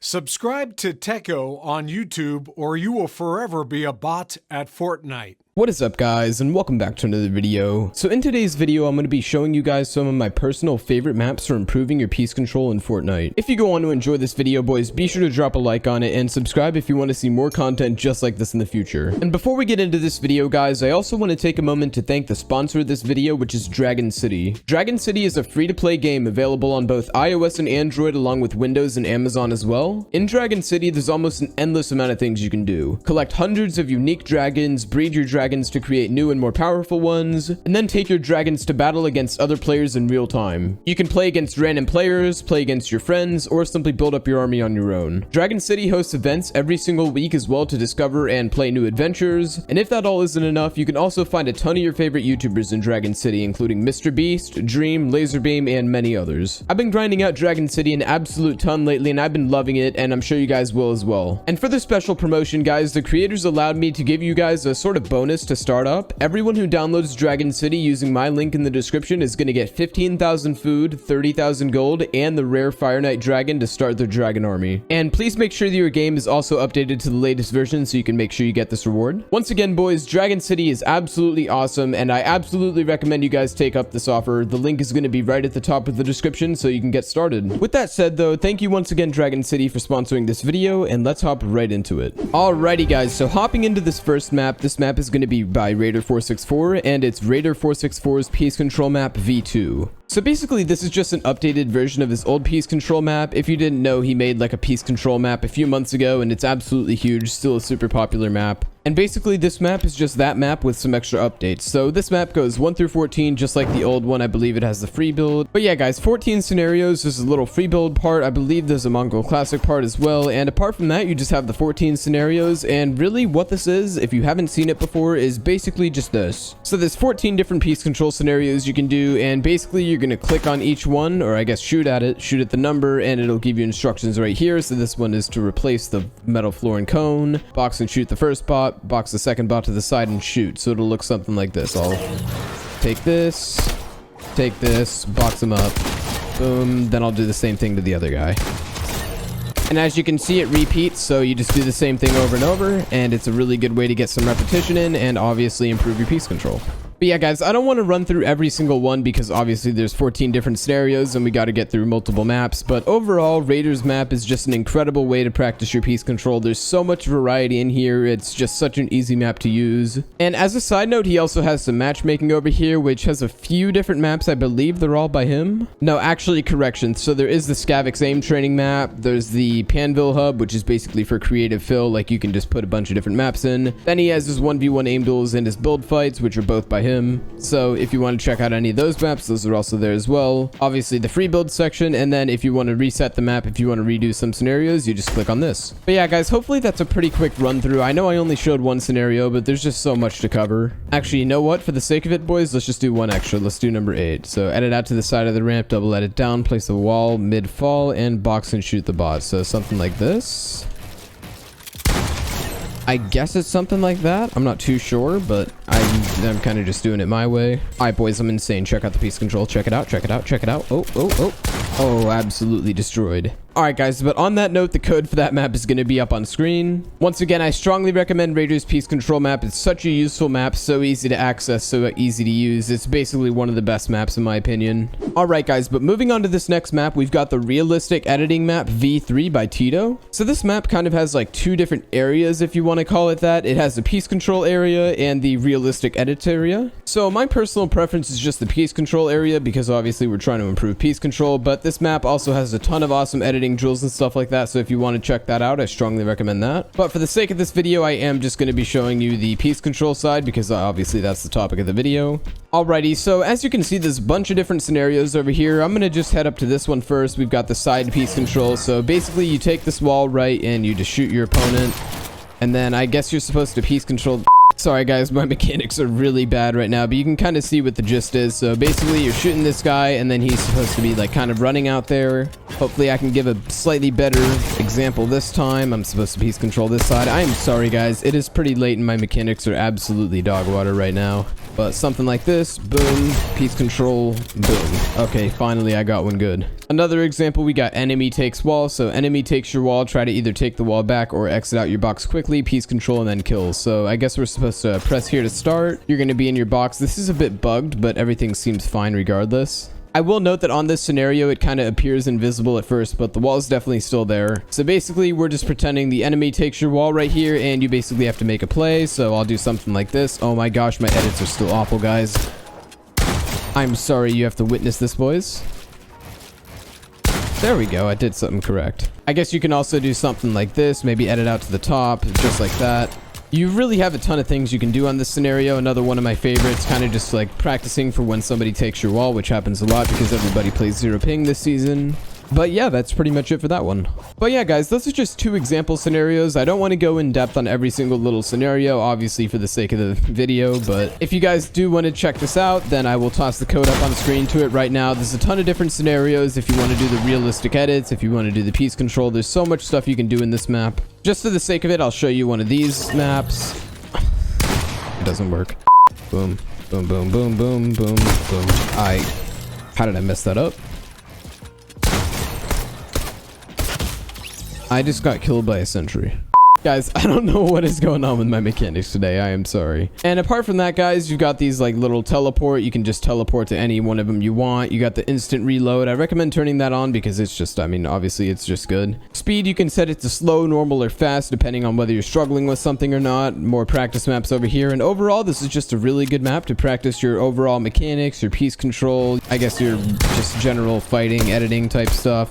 Subscribe to Teckoh on YouTube or you will forever be a bot at Fortnite. What is up, guys, and welcome back to another video. So in today's video, I'm going to be showing you guys some of my personal favorite maps for improving your piece control in Fortnite. If you go on to enjoy this video, boys, be sure to drop a like on it and subscribe if you want to see more content just like this in the future. And before we get into this video, guys, I also want to take a moment to thank the sponsor of this video, which is Dragon City. Dragon City is a free-to-play game available on both iOS and Android, along with Windows and Amazon as well. In Dragon City, there's almost an endless amount of things you can do. Collect hundreds of unique dragons, breed your dragons to create new and more powerful ones, and then take your dragons to battle against other players in real time. You can play against random players, play against your friends, or simply build up your army on your own. Dragon City hosts events every single week as well to discover and play new adventures, and if that all isn't enough, you can also find a ton of your favorite YouTubers in Dragon City, including Mr. Beast, Dream, Laserbeam, and many others. I've been grinding out Dragon City an absolute ton lately, and I've been loving it, and I'm sure you guys will as well. And for the special promotion, guys, the creators allowed me to give you guys a sort of bonus to start up. Everyone who downloads Dragon City using my link in the description is going to get 15,000 food, 30,000 gold, and the rare Fire Knight dragon to start their dragon army. And please make sure that your game is also updated to the latest version so you can make sure you get this reward. Once again, boys, Dragon City is absolutely awesome, and I absolutely recommend you guys take up this offer. The link is going to be right at the top of the description so you can get started. With that said, though, thank you once again, Dragon City, for sponsoring this video, and let's hop right into it. Alrighty, guys, so hopping into this first map, this map is going to be by Raider 464, and it's Raider 464's Piece Control Map V2. So basically, this is just an updated version of his old piece control map. If you didn't know, he made like a piece control map a few months ago, and it's absolutely huge, still a super popular map. And basically, this map is just that map with some extra updates. So this map goes 1 through 14, just like the old one. I believe it has the free build. But yeah, guys, 14 scenarios. There's a little free build part. I believe there's a Mongol Classic part as well. And apart from that, you just have the 14 scenarios. And really, what this is, if you haven't seen it before, is basically just this. So there's 14 different piece control scenarios you can do, and basically, you're going to click on each one, or I guess shoot at it, shoot at the number, and it'll give you instructions right here. So this one is to replace the metal floor and cone, box and shoot the first bot, box the second bot to the side and shoot. So it'll look something like this. I'll take this, box them up, boom, then I'll do the same thing to the other guy. And as you can see, it repeats, so you just do the same thing over and over, and it's a really good way to get some repetition in and obviously improve your piece control. But yeah, guys, I don't want to run through every single one because obviously there's 14 different scenarios and we got to get through multiple maps. But overall, Raider's map is just an incredible way to practice your piece control. There's so much variety in here. It's just such an easy map to use. And as a side note, he also has some matchmaking over here, which has a few different maps. I believe they're all by him. No, actually, correction. So there is the Scavix aim training map. There's the Panville hub, which is basically for creative fill. Like you can just put a bunch of different maps in. Then he has his 1v1 aim duels and his build fights, which are both by him. So if you want to check out any of those maps, those are also there as well. Obviously the free build section, and then if you want to reset the map, if you want to redo some scenarios, you just click on this. But yeah, guys, hopefully that's a pretty quick run through. I know I only showed one scenario, but there's just so much to cover. Actually, you know what? For the sake of it, boys, let's just do one extra. Let's do number 8. So edit out to the side of the ramp, double edit down, place the wall mid fall, and box and shoot the bot. So something like this. I guess it's something like that. I'm not too sure, but I'm kind of just doing it my way. All right, boys, I'm insane. Check out the piece control. Check it out. Check it out. Check it out. Oh, absolutely destroyed. All right, guys, but on that note, the code for that map is going to be up on screen. Once again, I strongly recommend Raider's Piece Control map. It's such a useful map, so easy to access, so easy to use. It's basically one of the best maps in my opinion. All right, guys, but moving on to this next map, we've got the realistic editing map V3 by Teadoh. So this map kind of has like two different areas, if you want to call it that. It has the piece control area and the realistic edit area. So my personal preference is just the piece control area because obviously we're trying to improve piece control, but this map also has a ton of awesome editing drills and stuff like that, so if you want to check that out, I strongly recommend that. But for the sake of this video, I am just going to be showing you the piece control side because obviously that's the topic of the video. Alrighty, so as you can see, there's a bunch of different scenarios over here. I'm going to just head up to this one first. We've got the side piece control. So basically you take this wall right and you just shoot your opponent, and then I guess you're supposed to piece control. Sorry guys, my mechanics are really bad right now, but you can kind of see what the gist is. So basically you're shooting this guy and then he's supposed to be like kind of running out there. Hopefully I can give a slightly better example this time. I'm supposed to piece control this side. I am sorry guys, it is pretty late and my mechanics are absolutely dog water right now. But something like this, boom, piece control, boom. Okay, finally I got one good. Another example, we got enemy takes wall. So enemy takes your wall, try to either take the wall back or exit out your box quickly, piece control, and then kill. So I guess we're supposed to press here to start. You're going to be in your box. This is a bit bugged, but everything seems fine regardless. I will note that on this scenario, it kind of appears invisible at first, but the wall is definitely still there. So basically, we're just pretending the enemy takes your wall right here, and you basically have to make a play. So I'll do something like this. Oh my gosh, my edits are still awful, guys. I'm sorry you have to witness this, boys. There we go. I did something correct. I guess you can also do something like this. Maybe edit out to the top, just like that. You really have a ton of things you can do on this scenario. Another one of my favorites, kind of just like practicing for when somebody takes your wall, which happens a lot because everybody plays zero ping this season. But yeah, that's pretty much it for that one. But yeah, guys, those are just 2 example scenarios. I don't want to go in depth on every single little scenario, obviously for the sake of the video. But if you guys do want to check this out, then I will toss the code up on screen to it right now. There's a ton of different scenarios. If you want to do the realistic edits, if you want to do the piece control, there's so much stuff you can do in this map. Just for the sake of it, I'll show you one of these maps. It doesn't work. Boom, boom, boom, boom, boom, boom, boom. How did I mess that up? I just got killed by a sentry. Guys, I don't know what is going on with my mechanics today. I am sorry. And apart from that, guys, you've got these like little teleport. You can just teleport to any one of them you want. You got the instant reload. I recommend turning that on because it's just, I mean, obviously it's just good. Speed, you can set it to slow, normal, or fast, depending on whether you're struggling with something or not. More practice maps over here. And overall, this is just a really good map to practice your overall mechanics, your piece control, I guess your just general fighting, editing type stuff.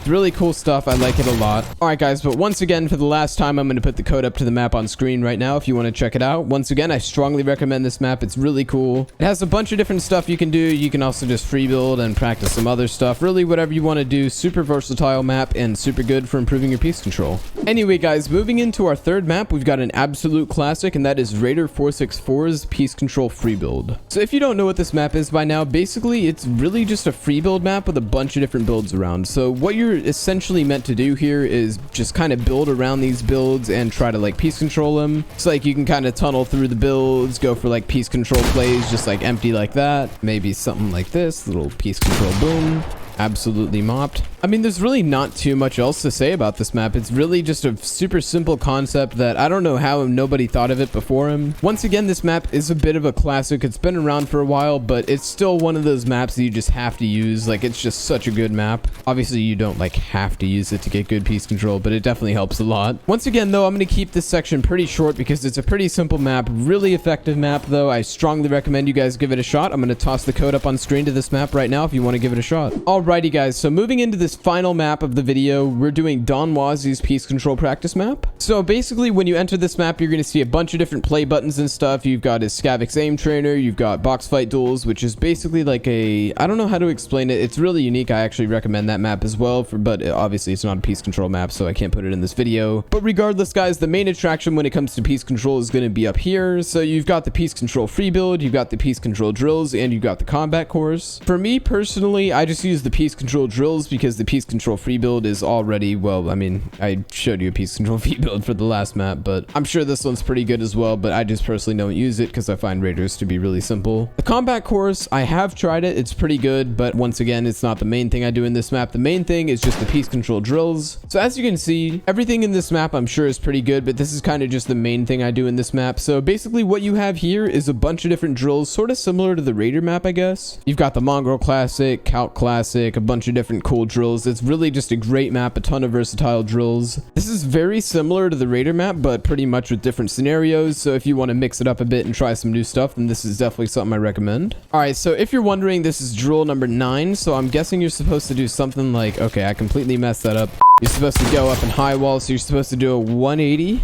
Really cool stuff. I like it a lot. All right, guys, but once again, for the last time, I'm going to put the code up to the map on screen right now if you want to check it out. Once again, I strongly recommend this map. It's really cool. It has a bunch of different stuff you can do. You can also just free build and practice some other stuff. Really, whatever you want to do. Super versatile map and super good for improving your piece control. Anyway, guys, moving into our third map, we've got an absolute classic, and that is Raider 464's piece control free build. So if you don't know what this map is by now, basically, it's really just a free build map with a bunch of different builds around. So what you're essentially meant to do here is just kind of build around these builds and try to like piece control them. It's like you can kind of tunnel through the builds, go for like piece control plays, just like empty like that. Maybe something like this, little piece control, boom. Absolutely mopped. I mean, there's really not too much else to say about this map. It's really just a super simple concept that I don't know how nobody thought of it before him. Once again, this map is a bit of a classic. It's been around for a while, but it's still one of those maps that you just have to use. Like, it's just such a good map. Obviously, you don't like have to use it to get good piece control, but it definitely helps a lot. Once again, though, I'm going to keep this section pretty short because it's a pretty simple map. Really effective map, though. I strongly recommend you guys give it a shot. I'm going to toss the code up on screen to this map right now if you want to give it a shot. Alrighty, guys. So moving into this final map of the video, we're doing Donwozi's piece control practice map. So basically, when you enter this map, you're going to see a bunch of different play buttons and stuff. You've got his Scavix aim trainer. You've got box fight duels, which is basically like a, I don't know how to explain it. It's really unique. I actually recommend that map as well, but obviously it's not a piece control map, so I can't put it in this video. But regardless, guys, the main attraction when it comes to piece control is going to be up here. So you've got the piece control free build, you've got the piece control drills, and you've got the combat course. For me personally, I just use the piece control drills because the piece control free build is already, well, I mean, I showed you a piece control free build for the last map, but I'm sure this one's pretty good as well, but I just personally don't use it because I find raiders to be really simple. The combat course, I have tried it. It's pretty good, but once again, it's not the main thing I do in this map. The main thing is just the piece control drills. So as you can see, everything in this map I'm sure is pretty good, but this is kind of just the main thing I do in this map. So basically what you have here is a bunch of different drills, sort of similar to the raider map, I guess. You've got the Mongrel Classic, Calc Classic, a bunch of different cool drills. It's really just a great map, a ton of versatile drills. This is very similar to the raider map, but pretty much with different scenarios. So if you want to mix it up a bit and try some new stuff, then this is definitely something I recommend. All right, so if you're wondering, this is drill number 9. So I'm guessing you're supposed to do something like, okay, I completely messed that up. You're supposed to go up and high wall. So you're supposed to do a 180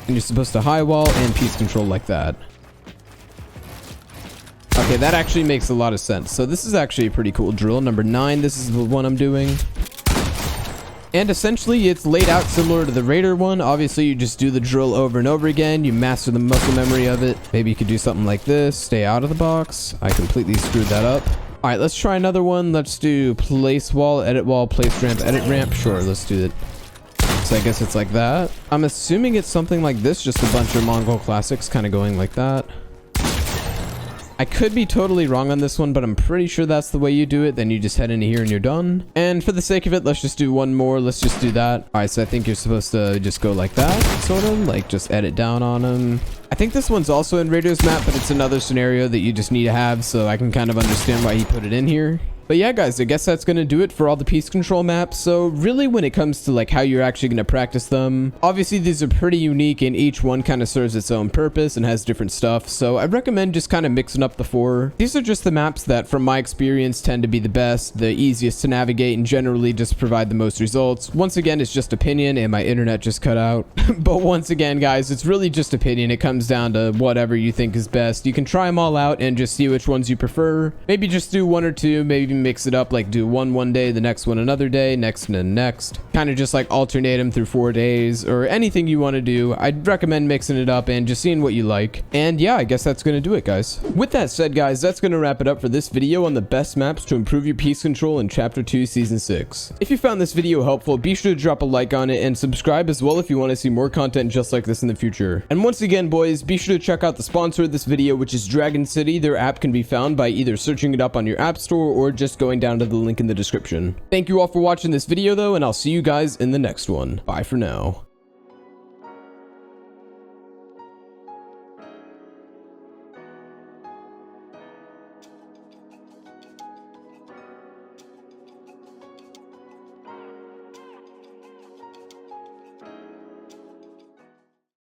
and you're supposed to high wall and piece control like that. Okay, that actually makes a lot of sense. So this is actually a pretty cool drill. Number 9, this is the one I'm doing. And essentially, it's laid out similar to the raider one. Obviously, you just do the drill over and over again. You master the muscle memory of it. Maybe you could do something like this. Stay out of the box. I completely screwed that up. All right, let's try another one. Let's do place wall, edit wall, place ramp, edit ramp. Sure, let's do it. So I guess it's like that. I'm assuming it's something like this. Just a bunch of Mongol classics kind of going like that. I could be totally wrong on this one, but I'm pretty sure that's the way you do it. Then you just head into here and you're done. And for the sake of it, let's just do one more. Let's just do that. All right, so I think you're supposed to just go like that, sort of like just edit down on them. I think this one's also in Radio's map, but it's another scenario that you just need to have, so I can kind of understand why he put it in here. But yeah, guys, I guess that's going to do it for all the piece control maps. So really, when it comes to like how you're actually going to practice them, obviously these are pretty unique and each one kind of serves its own purpose and has different stuff. So I recommend just kind of mixing up the four. These are just the maps that from my experience tend to be the best, the easiest to navigate, and generally just provide the most results. Once again, it's just opinion and my internet just cut out. But once again, guys, it's really just opinion. It comes down to whatever you think is best. You can try them all out and just see which ones you prefer. Maybe just do one or two, maybe mix it up, like do one day, the next one another day, next and next, kind of just like alternate them through 4 days or anything you want to do. I'd recommend mixing it up and just seeing what you like. And yeah, I guess that's going to do it, guys. With that said, guys, that's going to wrap it up for this video on the best maps to improve your piece control in chapter 2 season 6. If you found this video helpful, be sure to drop a like on it and subscribe as well if you want to see more content just like this in the future. And once again, boys, be sure to check out the sponsor of this video, which is Dragon City. Their app can be found by either searching it up on your app store or just going down to the link in the description. Thank you all for watching this video though, and I'll see you guys in the next one. Bye for now.